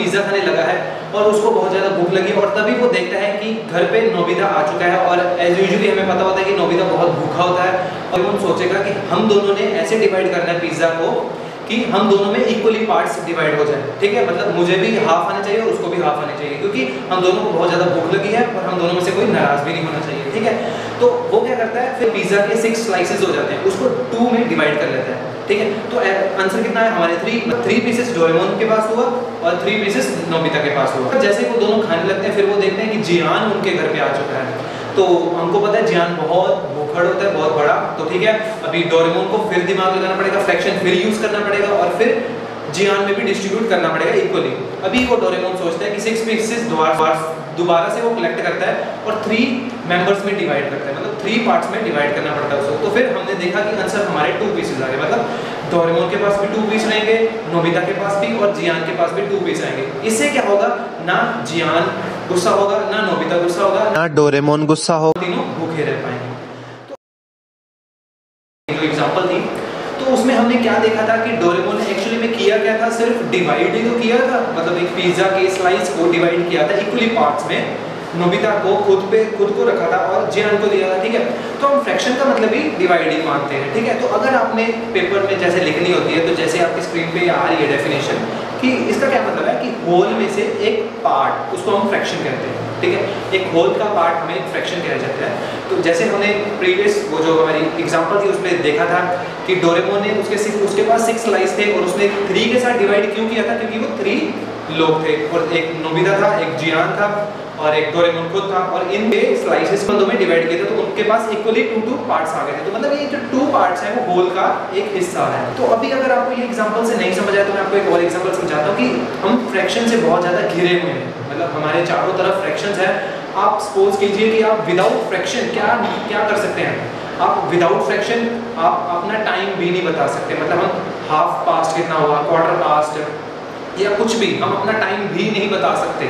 Pizza खाने लगा है और उसको बहुत ज़्यादा भूख लगी और तभी वो देखता है कि घर पे नोबिता आ चुका है और एज यूजुअली हमें पता होता है कि नोबिता बहुत भूखा होता है और वो सोचेगा कि हम दोनों ने ऐसे डिवाइड करना है पिज़्ज़ा को कि हम दोनों में इक्वली पार्ट्स डिवाइड हो जाए, ठीक है। मतलब मुझे भी हाफ आने चाहिए और उसको भी हाफ आने चाहिए, क्योंकि हम दोनों को बहुत ज़्यादा भूख लगी है और हम दोनों में से कोई नाराज़ भी नहीं होना चाहिए, ठीक है। तो वो क्या करता है, फिर पिज़्ज़ा के 6 स्लाइसेस हो जाते हैं, उसको 2 में डिवाइड कर लेता है, ठीक है। तो आंसर कितना है हमारे 3 पीसेस डोरेमोन के पास हुआ और 3 पीसेस नोबिता के पास हुआ। जैसे वो दोनों खाने लगते हैं फिर वो देखते हैं कि जियान उनके घर पे आ चुका है। तो हमको पता है जियान बहुत भूखड़ होता है, बहुत बड़ा, तो ठीक है। अभी डोरेमोन को फिर दिमाग लगाना पड़ेगा, फ्रैक्शन फिर यूज करना पड़ेगा और फिर जियान में भी डिस्ट्रीब्यूट करना पड़ेगा इक्वली। अभी वो डोरेमोन सोचता है कि 6 पीसेस दोबारा से वो कलेक्ट करता है और 3 मेंबर्स में डिवाइड करता है, मतलब 3 पार्ट्स में डिवाइड करना पड़ता है उसको। तो फिर हमने देखा कि आंसर हमारे 2 पीसेस आ गए, मतलब डोरेमोन के पास भी 2 पीस रहेंगे, नोबिता के पास भी और जियान के पास भी 2 पीस आएंगे। इससे क्या होगा, ना जियान गुस्सा होगा, ना नोबिता गुस्सा होगा, ना डोरेमोन गुस्सा होगा, तीनों भूखे रह पाएंगे। तो जो एग्जांपल थी तो उसमें हमने क्या देखा था कि डोरेमोन ने एक्चुअली में किया क्या था, सिर्फ डिवाइड ही तो किया था, मतलब एक पिज्जा के स्लाइस को डिवाइड किया था इक्वली पार्ट्स में, नोबिता को खुद को रखा था और जियान को दिया था, ठीक है। तो हम फ्रैक्शन का मतलब ही डिवाइड ही मानते हैं, ठीक है। तो अगर आपने पेपर में जैसे लिखनी होती है तो जैसे आपकी स्क्रीन पे आ रही है डेफिनेशन कि इसका क्या मतलब है कि होल में से एक पार्ट, उसको हम फ्रैक्शन कहते हैं, ठीक है। एक होल का पार्ट हमें फ्रैक्शन कहा जाता है। तो जैसे हमने प्रीवियस वो जो हमारी एग्जांपल थी उसमें देखा था कि डोरेमोन ने उसके पास 6 स्लाइस थे और उसने 3 के साथ डिवाइड क्यों किया था, क्योंकि वो 3 लोग थे और एक नोबिता था, एक जियान था और एक डोरेमोन खुद था और इन स्लाइसेस को 2 में डिवाइड किए थे, तो उनके पास इक्वली 2 पार्ट्स आ गए थे। तो मतलब ये जो 2 पार्ट्स हैं वो होल का एक हिस्सा है। तो अभी अगर आपको ये एग्जांपल से नहीं समझ आया तो मैं आपको एक और एग्जांपल समझाता हूँ कि हम फ्रैक्शन से बहुत ज़्यादा घिरे हुए हैं, मतलब हमारे चारों तरफ फ्रैक्शंस है। आप सपोज कीजिए कि आप विदाउट फ्रैक्शन क्या कर सकते हैं, आप विदाउट फ्रैक्शन आप अपना टाइम भी नहीं बता सकते, मतलब हम हाफ पास्ट कितना हुआ, क्वार्टर पास्ट या कुछ भी, हम अपना टाइम भी नहीं बता सकते।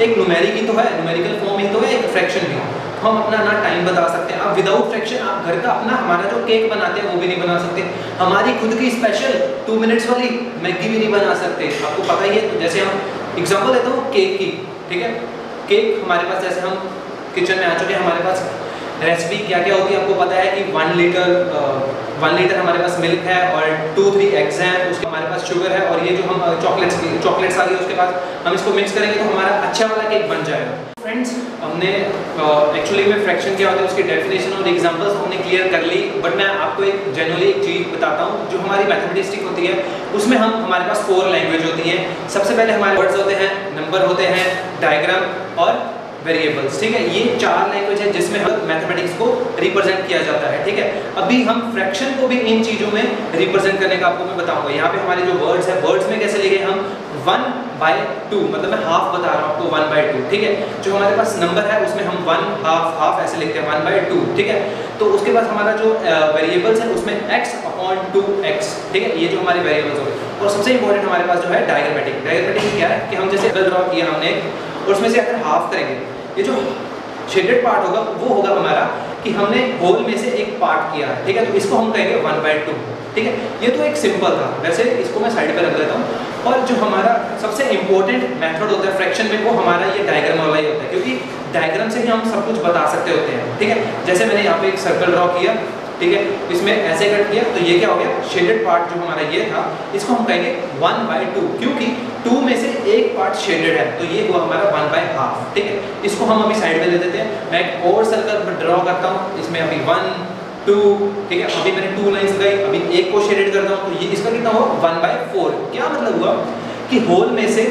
एक न्यूमेरिक ही तो है, न्यूमेरिकल फॉर्म ही तो है, एक फ्रैक्शन भी, तो हम अपना ना टाइम बता सकते हैं। आप विदाउट फ्रैक्शन आप घर का अपना हमारा जो केक बनाते हैं वो भी नहीं बना सकते, हमारी खुद की स्पेशल 2 मिनट्स वाली मैगी भी नहीं बना सकते, आपको पता ही है। तो जैसे हम एग्जांपल देता हूँ केक की, ठीक है। केक हमारे पास, जैसे हम किचन में आ चुके हैं, हमारे पास रेसिपी क्या क्या होती है आपको पता है कि 1 लीटर हमारे पास मिल्क है और 2-3 एग्स हैं, उसके हमारे पास शुगर है और ये जो हम चॉकलेट्स आ गई उसके बाद हम इसको मिक्स करेंगे तो हमारा अच्छा वाला केक बन जाएगा। फ्रेंड्स, हमने एक्चुअली में फ्रैक्शन क्या होता है उसकी डेफिनेशन और एग्जांपल्स हमने क्लियर कर ली, बट मैं आपको एक जनरली एक चीज़ बताता हूँ। जो हमारी मैथमेटिक्स होती है उसमें हमारे पास 4 लैंग्वेज होती हैं। सबसे पहले हमारे वर्ड्स होते हैं, नंबर होते हैं, डायग्राम और वेरिएबल्स, ठीक है। ये 4 लैंग्वेज है जिसमें हम मैथमेटिक्स को रिप्रेजेंट किया जाता है, ठीक है। अभी हम फ्रैक्शन को भी इन चीज़ों में रिप्रेजेंट करने का आपको मैं बताऊंगा। यहाँ पे हमारे जो वर्ड्स है, वर्ड्स में कैसे लिखे हम 1/2, मतलब मैं हाफ बता रहा हूँ आपको 1/2, ठीक है। जो हमारे पास नंबर है उसमें हम 1 हाफ ऐसे लिखते हैं 1/2, ठीक है। तो उसके बाद हमारा जो वेरिएबल्स है उसमें x/2x, ठीक है, ये जो हमारे वेरिएबल्स हो गए। और सबसे इंपॉर्टेंट हमारे पास जो है डायग्रामेटिक क्या है कि हम जैसे ड्रॉ किया हमने और उसमें से अगर हाफ करेंगे, ये जो शेडेड पार्ट होगा वो होगा हमारा कि हमने होल में से एक पार्ट किया है, ठीक है। तो इसको हम कहेंगे 1/2, ठीक है। ये तो एक सिंपल था, वैसे इसको मैं साइड पे रख लेता हूँ। और जो हमारा सबसे इंपॉर्टेंट मेथड होता है फ्रैक्शन में वो हमारा ये डायग्राम वाला ही होता है, क्योंकि डायग्राम से ही हम सब कुछ बता सकते होते हैं, ठीक है। जैसे मैंने यहाँ पे एक सर्कल ड्रॉ किया, ठीक है, इसमें ऐसे कट किया तो ये क्या हो गया, शेडेड पार्ट जो हमारा ये था इसको हम कहेंगे 1/2, क्योंकि 2 में से एक पार्ट शेडेड है तो ये हुआ हमारा 1/2, ठीक है। इसको हम अभी साइड में ले देते हैं। मैं एक और सर्कल ड्रॉ करता हूँ, इसमें अभी 1 2, ठीक है। अभी मैंने 2 लाइंस लगाई, अभी एक को शेडेड करता हूँ तो ये इसका कितना हुआ 1/4। क्या मतलब हुआ कि होल में से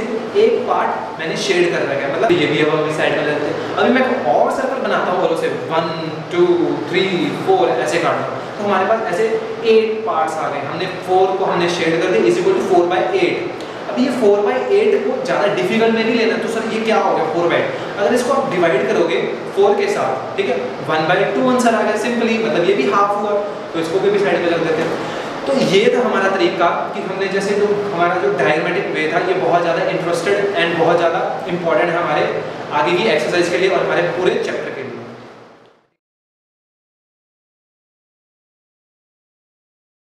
एक पार्ट मैंने शेड कर रखा है, मतलब ये भी अब हम साइड में लेते हैं। अभी मैं एक और सर्कल बनाता हूँ और उसे 1 2 3 4 ऐसे काटता हूँ तो हमारे पास ऐसे 8 पार्ट्स आ गए। हमने 4 को हमने शेड कर दिया, = 4/8। अब ये 4/8 को ज़्यादा डिफिकल्ट में नहीं लेना, तो सर ये क्या हो गया 4/8। अगर इसको आप डिवाइड करोगे 4 के साथ, ठीक है, 1/2 आंसर आ गया सिंपली, मतलब ये भी हाफ हुआ, तो इसको भी साइड में रख देते हैं। तो ये था हमारा तरीका कि हमने जैसे जो हमारा जो डायग्रामेटिक वे था ये बहुत ज़्यादा इंटरेस्टेड एंड बहुत ज़्यादा इंपॉर्टेंट है हमारे आगे की एक्सरसाइज के लिए और हमारे पूरे चैप्टर